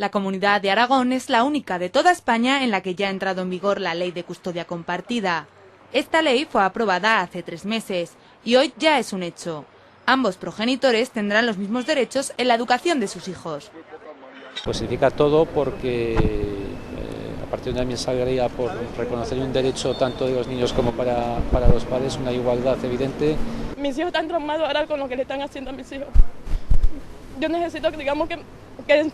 La Comunidad de Aragón es la única de toda España en la que ya ha entrado en vigor la Ley de Custodia Compartida. Esta ley fue aprobada hace 3 meses y hoy ya es un hecho. Ambos progenitores tendrán los mismos derechos en la educación de sus hijos. Pues significa todo porque a partir de una mensajería por reconocer un derecho tanto de los niños como para los padres, una igualdad evidente. Mis hijos están traumados ahora con lo que le están haciendo a mis hijos. Yo necesito, digamos, que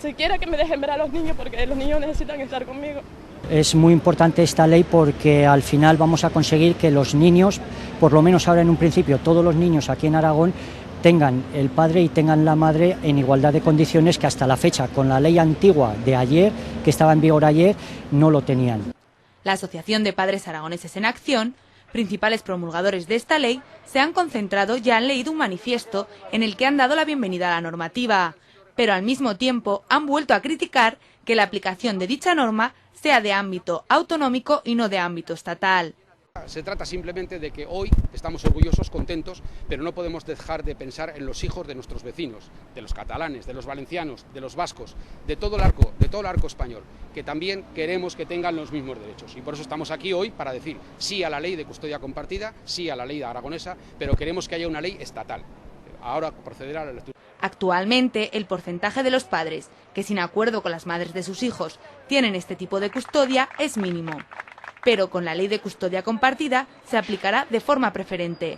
siquiera que me dejen ver a los niños, porque los niños necesitan estar conmigo. Es muy importante esta ley porque al final vamos a conseguir que los niños, por lo menos ahora en un principio, todos los niños aquí en Aragón, tengan el padre y tengan la madre en igualdad de condiciones que hasta la fecha, con la ley antigua de ayer, que estaba en vigor ayer, no lo tenían. La Asociación de Padres Aragoneses en Acción, principales promulgadores de esta ley, se han concentrado y han leído un manifiesto en el que han dado la bienvenida a la normativa, pero al mismo tiempo han vuelto a criticar que la aplicación de dicha norma sea de ámbito autonómico y no de ámbito estatal. Se trata simplemente de que hoy estamos orgullosos, contentos, pero no podemos dejar de pensar en los hijos de nuestros vecinos, de los catalanes, de los valencianos, de los vascos, de todo el arco español, que también queremos que tengan los mismos derechos. Y por eso estamos aquí hoy para decir sí a la ley de custodia compartida, sí a la ley aragonesa, pero queremos que haya una ley estatal. Ahora procederá a la lectura. Actualmente, el porcentaje de los padres que, sin acuerdo con las madres de sus hijos, tienen este tipo de custodia es mínimo. Pero con la ley de custodia compartida se aplicará de forma preferente.